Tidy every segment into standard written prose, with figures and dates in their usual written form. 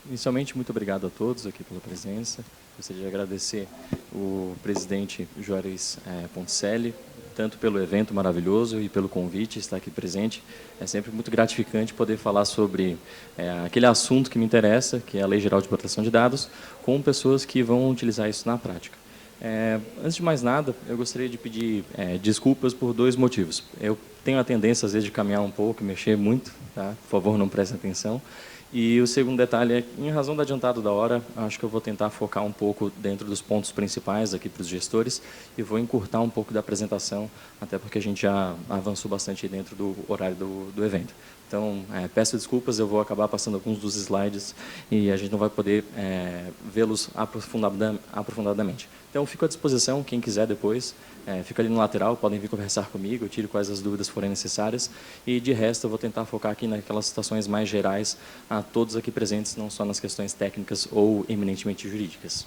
Inicialmente, muito obrigado a todos aqui pela presença. Gostaria de agradecer o presidente Juarez Ponticelli, tanto pelo evento maravilhoso e pelo convite, estar aqui presente. É sempre muito gratificante poder falar sobre aquele assunto que me interessa, que é a Lei Geral de Proteção de Dados, com pessoas que vão utilizar isso na prática. Antes de mais nada, eu gostaria de pedir desculpas por dois motivos. Eu tenho a tendência, às vezes, de caminhar um pouco, mexer muito, tá? Por favor, não prestem atenção. E o segundo detalhe é que, em razão do adiantado da hora, acho que eu vou tentar focar um pouco dentro dos pontos principais aqui para os gestores e vou encurtar um pouco da apresentação, até porque a gente já avançou bastante dentro do horário do evento. Então, peço desculpas, eu vou acabar passando alguns dos slides e a gente não vai poder vê-los aprofundadamente. Então, fico à disposição, quem quiser depois, fica ali no lateral, podem vir conversar comigo, eu tiro quais as dúvidas forem necessárias, e de resto eu vou tentar focar aqui naquelas situações mais gerais a todos aqui presentes, não só nas questões técnicas ou eminentemente jurídicas.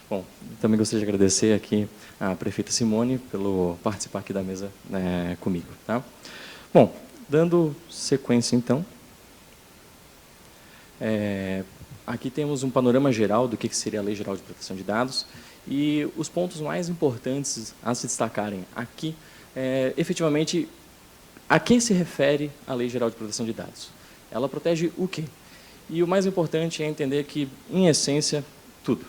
Bom, também gostaria de agradecer aqui a prefeita Simone pelo participar aqui da mesa comigo. Tá? Bom, dando sequência então, aqui temos um panorama geral do que seria a Lei Geral de Proteção de Dados, e os pontos mais importantes a se destacarem aqui efetivamente, a que se refere a Lei Geral de Proteção de Dados? Ela protege o quê? E o mais importante é entender que, em essência, tudo.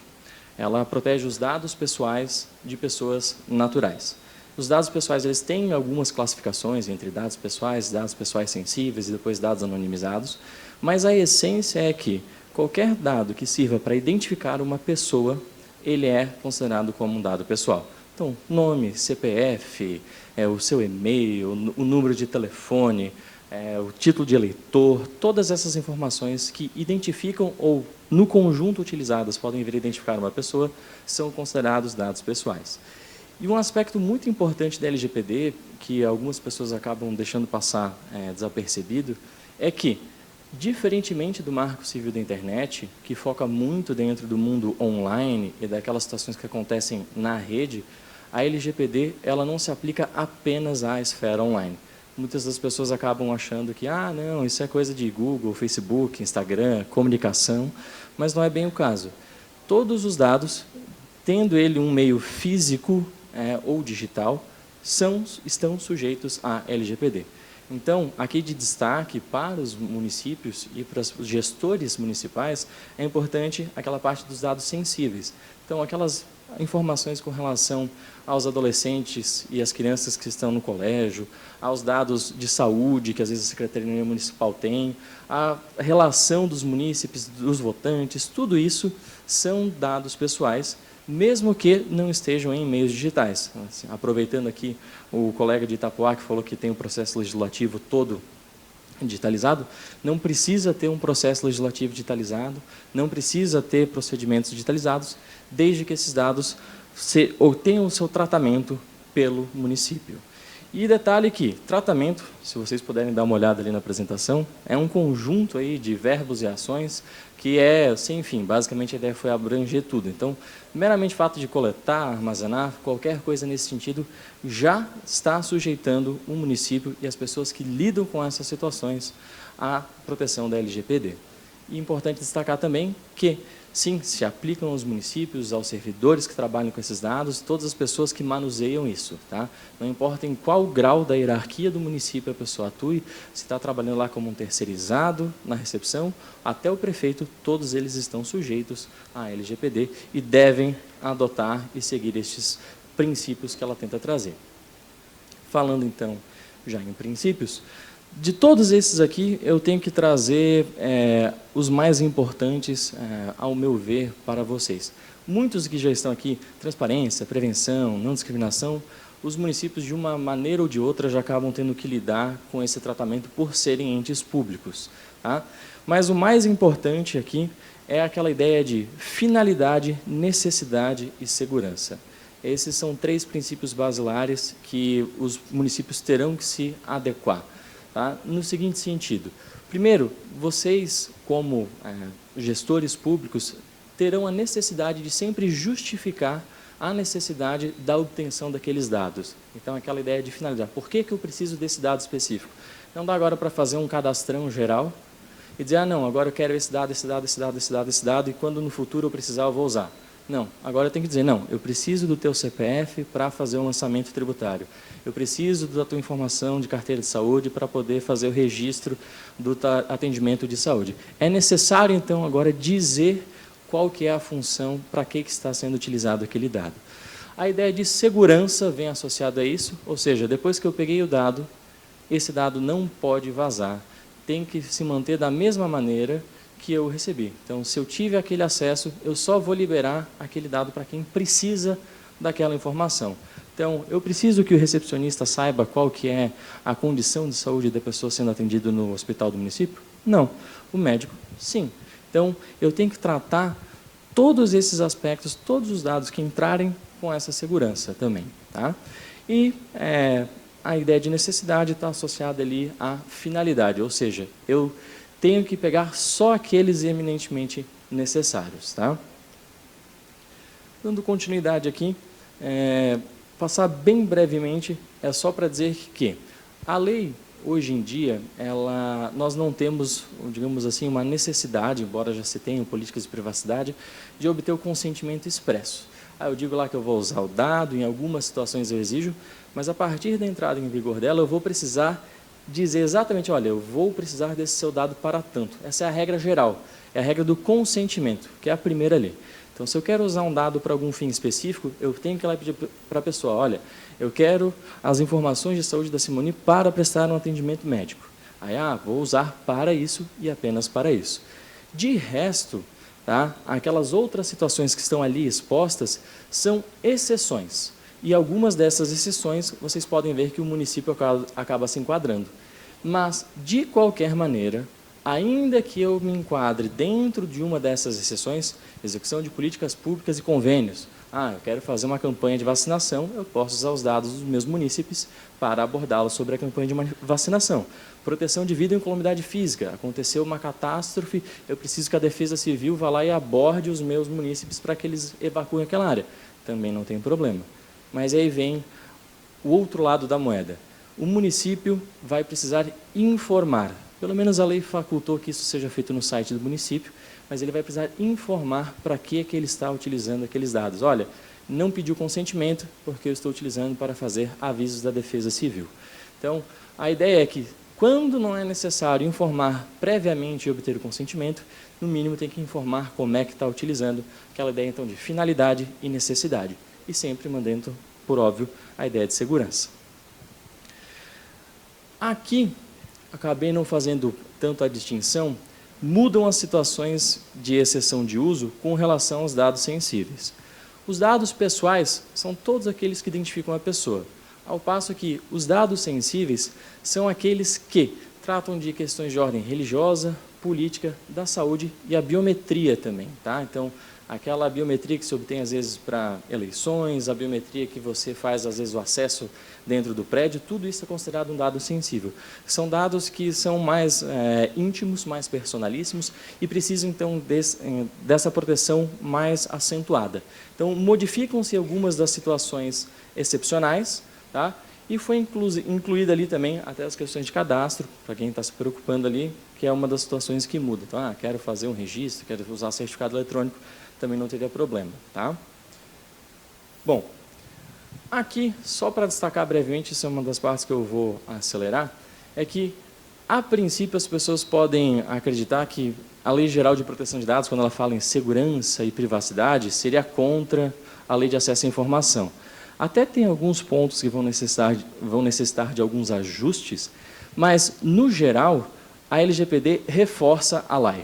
Ela protege os dados pessoais de pessoas naturais. Os dados pessoais eles têm algumas classificações entre dados pessoais sensíveis e depois dados anonimizados, mas a essência é que qualquer dado que sirva para identificar uma pessoa, ele é considerado como um dado pessoal. Então, nome, CPF, o seu e-mail, o número de telefone, o título de eleitor, todas essas informações que identificam ou, no conjunto utilizadas, podem vir a identificar uma pessoa, são considerados dados pessoais. E um aspecto muito importante da LGPD, que algumas pessoas acabam deixando passar desapercebido, é que, diferentemente do Marco Civil da Internet, que foca muito dentro do mundo online e daquelas situações que acontecem na rede, a LGPD ela não se aplica apenas à esfera online. Muitas das pessoas acabam achando que, não, isso é coisa de Google, Facebook, Instagram, comunicação, mas não é bem o caso. Todos os dados, tendo ele um meio físico ou digital, estão sujeitos à LGPD. Então, aqui de destaque para os municípios e para os gestores municipais, é importante aquela parte dos dados sensíveis. Então, aquelas informações com relação aos adolescentes e as crianças que estão no colégio, aos dados de saúde que às vezes a Secretaria Municipal tem, a relação dos munícipes, dos votantes, tudo isso são dados pessoais, mesmo que não estejam em meios digitais. Assim, aproveitando aqui o colega de Itapoá, que falou que tem o processo legislativo todo digitalizado, não precisa ter um processo legislativo digitalizado, não precisa ter procedimentos digitalizados, desde que esses dados tenham o seu tratamento pelo município. E detalhe que tratamento, se vocês puderem dar uma olhada ali na apresentação, é um conjunto aí de verbos e ações que sem fim, basicamente a ideia foi abranger tudo. Então, meramente o fato de coletar, armazenar, qualquer coisa nesse sentido, já está sujeitando o município e as pessoas que lidam com essas situações à proteção da LGPD. E é importante destacar também que, sim, se aplicam aos municípios, aos servidores que trabalham com esses dados, todas as pessoas que manuseiam isso. Tá? Não importa em qual grau da hierarquia do município a pessoa atue, se está trabalhando lá como um terceirizado na recepção, até o prefeito, todos eles estão sujeitos à LGPD e devem adotar e seguir estes princípios que ela tenta trazer. Falando, então, já em princípios, de todos esses aqui, eu tenho que trazer os mais importantes, ao meu ver, para vocês. Muitos que já estão aqui, transparência, prevenção, não discriminação, os municípios, de uma maneira ou de outra, já acabam tendo que lidar com esse tratamento por serem entes públicos. Tá? Mas o mais importante aqui é aquela ideia de finalidade, necessidade e segurança. Esses são 3 princípios basilares que os municípios terão que se adequar. Tá? No seguinte sentido, primeiro, vocês, como gestores públicos, terão a necessidade de sempre justificar a necessidade da obtenção daqueles dados. Então, aquela ideia de finalidade. Por que eu preciso desse dado específico? Não dá agora para fazer um cadastrão geral e dizer, ah, não, agora eu quero esse dado, esse dado, esse dado, esse dado, esse dado, e quando no futuro eu precisar, eu vou usar. Não, agora eu tenho que dizer, não, eu preciso do teu CPF para fazer um lançamento tributário. Eu preciso da tua informação de carteira de saúde para poder fazer o registro do atendimento de saúde. É necessário, então, agora dizer qual que é a função, para que está sendo utilizado aquele dado. A ideia de segurança vem associada a isso, ou seja, depois que eu peguei o dado, esse dado não pode vazar, tem que se manter da mesma maneira que eu recebi. Então, se eu tive aquele acesso, eu só vou liberar aquele dado para quem precisa daquela informação. Então, eu preciso que o recepcionista saiba qual que é a condição de saúde da pessoa sendo atendida no hospital do município? Não. O médico, sim. Então, eu tenho que tratar todos esses aspectos, todos os dados que entrarem com essa segurança também. Tá? E a ideia de necessidade está associada ali à finalidade, ou seja, eu tenho que pegar só aqueles eminentemente necessários. Tá? Dando continuidade aqui, passar bem brevemente, é só para dizer que a lei, hoje em dia, nós não temos, digamos assim, uma necessidade, embora já se tenham políticas de privacidade, de obter o consentimento expresso. Eu digo lá que eu vou usar o dado, em algumas situações eu exijo, mas a partir da entrada em vigor dela, eu vou precisar dizer exatamente, olha, eu vou precisar desse seu dado para tanto. Essa é a regra geral, é a regra do consentimento, que é a primeira lei. Então, se eu quero usar um dado para algum fim específico, eu tenho que ir lá pedir para a pessoa, olha, eu quero as informações de saúde da Simone para prestar um atendimento médico. Aí, vou usar para isso e apenas para isso. De resto, tá, aquelas outras situações que estão ali expostas são exceções. E algumas dessas exceções, vocês podem ver que o município acaba se enquadrando. Mas, de qualquer maneira, ainda que eu me enquadre dentro de uma dessas exceções, execução de políticas públicas e convênios, eu quero fazer uma campanha de vacinação, eu posso usar os dados dos meus munícipes para abordá-los sobre a campanha de vacinação. Proteção de vida e calamidade física, aconteceu uma catástrofe, eu preciso que a Defesa Civil vá lá e aborde os meus munícipes para que eles evacuem aquela área. Também não tem problema. Mas aí vem o outro lado da moeda. O município vai precisar informar, pelo menos a lei facultou que isso seja feito no site do município, mas ele vai precisar informar para que ele está utilizando aqueles dados. Olha, não pediu consentimento porque eu estou utilizando para fazer avisos da Defesa Civil. Então, a ideia é que, quando não é necessário informar previamente e obter o consentimento, no mínimo tem que informar como é que está utilizando, aquela ideia então de finalidade e necessidade. E sempre mantendo, por óbvio, a ideia de segurança. Aqui, acabei não fazendo tanto a distinção, mudam as situações de exceção de uso com relação aos dados sensíveis. Os dados pessoais são todos aqueles que identificam a pessoa, ao passo que os dados sensíveis são aqueles que tratam de questões de ordem religiosa, política, da saúde e a biometria também. Tá? Então, aquela biometria que se obtém, às vezes, para eleições, a biometria que você faz, às vezes, o acesso dentro do prédio, tudo isso é considerado um dado sensível. São dados que são mais íntimos, mais personalíssimos e precisam, então, dessa proteção mais acentuada. Então, modificam-se algumas das situações excepcionais, tá? E foi incluída ali também até as questões de cadastro, para quem está se preocupando ali, que é uma das situações que muda. Então, quero fazer um registro, quero usar certificado eletrônico, também não teria problema. Tá? Bom, aqui, só para destacar brevemente, isso é uma das partes que eu vou acelerar, é que, a princípio, as pessoas podem acreditar que a Lei Geral de Proteção de Dados, quando ela fala em segurança e privacidade, seria contra a Lei de Acesso à Informação. Até tem alguns pontos que vão necessitar de alguns ajustes, mas, no geral, a LGPD reforça a lei.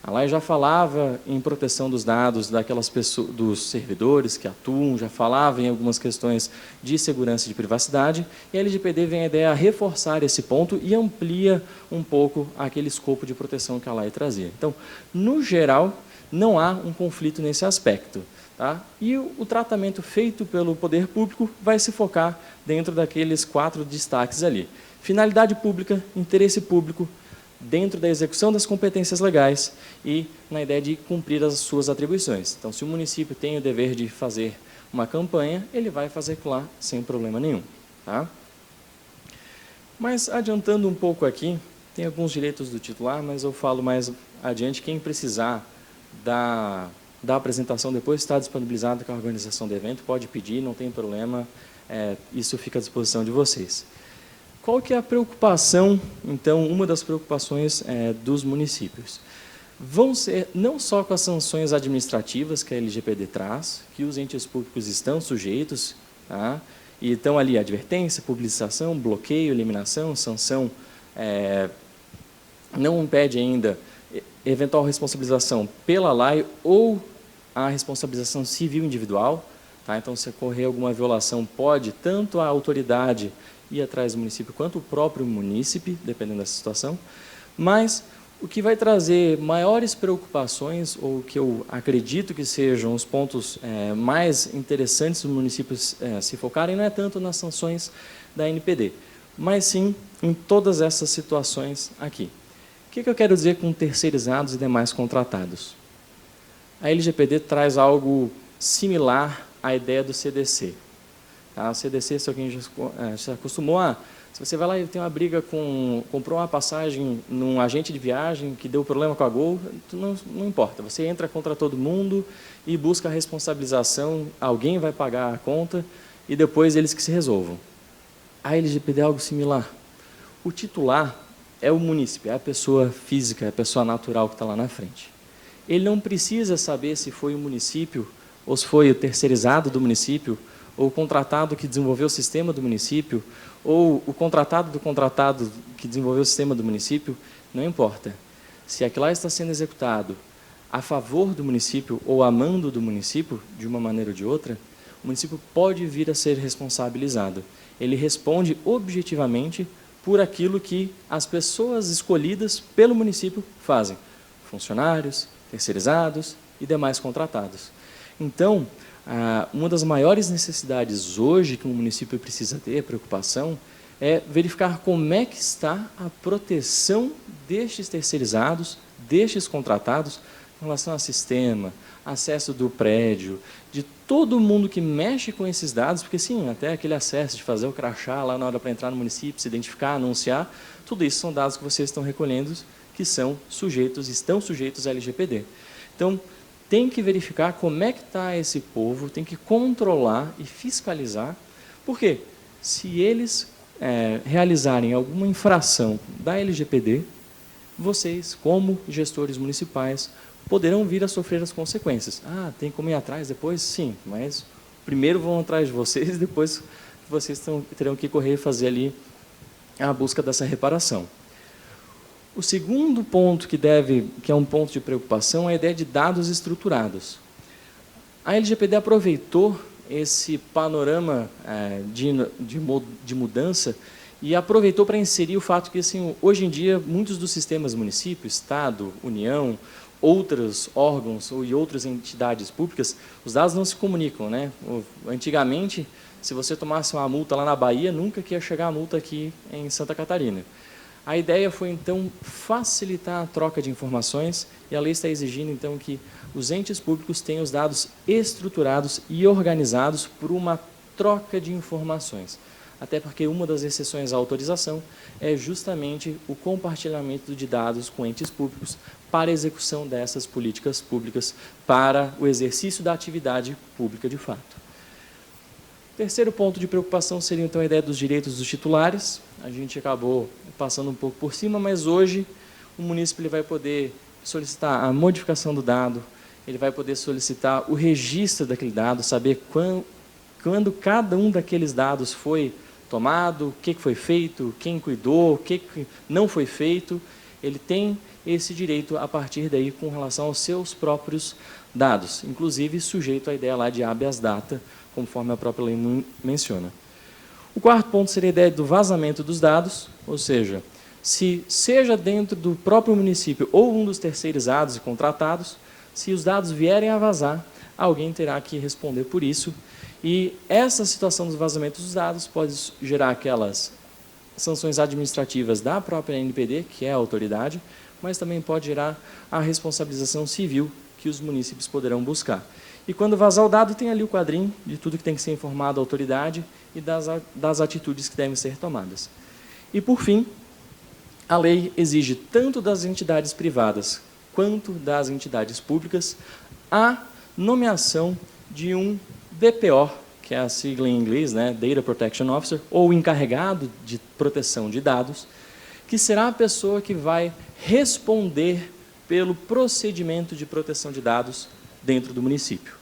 A lei já falava em proteção dos dados daquelas pessoas, dos servidores que atuam, já falava em algumas questões de segurança e de privacidade, e a LGPD vem a ideia a reforçar esse ponto e amplia um pouco aquele escopo de proteção que a lei trazia. Então, no geral, não há um conflito nesse aspecto. Tá? E o tratamento feito pelo poder público vai se focar dentro daqueles 4 destaques ali. Finalidade pública, interesse público, dentro da execução das competências legais e na ideia de cumprir as suas atribuições. Então, se o município tem o dever de fazer uma campanha, ele vai fazer lá sem problema nenhum. Tá? Mas, adiantando um pouco aqui, tem alguns direitos do titular, mas eu falo mais adiante. Quem precisar da apresentação depois está disponibilizado com a organização do evento, pode pedir, não tem problema, isso fica à disposição de vocês. Qual que é a preocupação, então, uma das preocupações dos municípios? Vão ser não só com as sanções administrativas que a LGPD traz, que os entes públicos estão sujeitos, tá? E estão ali advertência, publicização, bloqueio, eliminação, sanção, não impede ainda eventual responsabilização pela lei ou a responsabilização civil individual. Tá? Então, se ocorrer alguma violação, pode tanto a autoridade ir atrás do município quanto o próprio munícipe, dependendo da situação. Mas o que vai trazer maiores preocupações, ou que eu acredito que sejam os pontos mais interessantes dos municípios se focarem, não é tanto nas sanções da NPD, mas sim em todas essas situações aqui. O que eu quero dizer com terceirizados e demais contratados? A LGPD traz algo similar à ideia do CDC. Tá? O CDC, se alguém já acostumou a... Se você vai lá e tem uma briga comprou uma passagem num agente de viagem que deu problema com a Gol, não importa. Você entra contra todo mundo e busca a responsabilização, alguém vai pagar a conta e depois eles que se resolvam. A LGPD é algo similar. O titular é o munícipe, é a pessoa física, é a pessoa natural que está lá na frente. Ele não precisa saber se foi o município, ou se foi o terceirizado do município, ou o contratado que desenvolveu o sistema do município, ou o contratado do contratado que desenvolveu o sistema do município, não importa. Se aquilo lá está sendo executado a favor do município ou a mando do município, de uma maneira ou de outra, o município pode vir a ser responsabilizado. Ele responde objetivamente por aquilo que as pessoas escolhidas pelo município fazem, funcionários, terceirizados e demais contratados. Então, uma das maiores necessidades hoje que um município precisa ter, preocupação, é verificar como é que está a proteção destes terceirizados, destes contratados, em relação ao sistema, acesso do prédio, de todo mundo que mexe com esses dados, porque sim, até aquele acesso de fazer o crachá lá na hora para entrar no município, se identificar, anunciar, tudo isso são dados que vocês estão recolhendo, que estão sujeitos à LGPD. Então, tem que verificar como é que está esse povo, tem que controlar e fiscalizar, porque se eles realizarem alguma infração da LGPD, vocês, como gestores municipais, poderão vir a sofrer as consequências. Ah, tem como ir atrás depois? Sim, mas primeiro vão atrás de vocês, depois vocês terão que correr e fazer ali a busca dessa reparação. O segundo ponto que é um ponto de preocupação é a ideia de dados estruturados. A LGPD aproveitou esse panorama de mudança e aproveitou para inserir o fato que, assim, hoje em dia, muitos dos sistemas município, Estado, União, outros órgãos e outras entidades públicas, os dados não se comunicam, né? Antigamente, se você tomasse uma multa lá na Bahia, nunca que ia chegar a multa aqui em Santa Catarina. A ideia foi, então, facilitar a troca de informações e a lei está exigindo, então, que os entes públicos tenham os dados estruturados e organizados por uma troca de informações. Até porque uma das exceções à autorização é justamente o compartilhamento de dados com entes públicos para a execução dessas políticas públicas, para o exercício da atividade pública de fato. Terceiro ponto de preocupação seria, então, a ideia dos direitos dos titulares. A gente acabou passando um pouco por cima, mas hoje o munícipe ele vai poder solicitar a modificação do dado, ele vai poder solicitar o registro daquele dado, saber quando cada um daqueles dados foi tomado, o que foi feito, quem cuidou, o que não foi feito. Ele tem esse direito a partir daí com relação aos seus próprios dados, inclusive sujeito à ideia lá de habeas data, conforme a própria lei menciona. O quarto ponto seria a ideia do vazamento dos dados, ou seja, se seja dentro do próprio município ou um dos terceirizados e contratados, se os dados vierem a vazar, alguém terá que responder por isso. E essa situação dos vazamentos dos dados pode gerar aquelas sanções administrativas da própria NPD, que é a autoridade, mas também pode gerar a responsabilização civil que os munícipes poderão buscar. E quando vazar o dado, tem ali o quadrinho de tudo que tem que ser informado à autoridade e das atitudes que devem ser tomadas. E, por fim, a lei exige tanto das entidades privadas quanto das entidades públicas a nomeação de um DPO, que é a sigla em inglês, né, Data Protection Officer, ou encarregado de proteção de dados, que será a pessoa que vai responder pelo procedimento de proteção de dados dentro do município.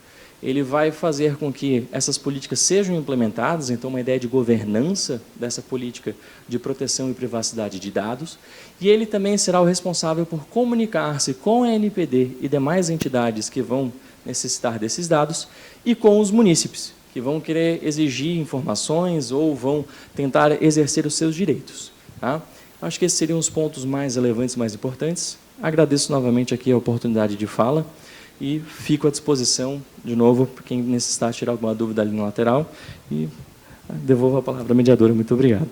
Ele vai fazer com que essas políticas sejam implementadas, então uma ideia de governança dessa política de proteção e privacidade de dados, e ele também será o responsável por comunicar-se com a ANPD e demais entidades que vão necessitar desses dados e com os munícipes, que vão querer exigir informações ou vão tentar exercer os seus direitos. Tá? Acho que esses seriam os pontos mais relevantes, mais importantes. Agradeço novamente aqui a oportunidade de fala e fico à disposição, de novo, para quem necessitar tirar alguma dúvida ali no lateral, e devolvo a palavra à mediadora. Muito obrigado.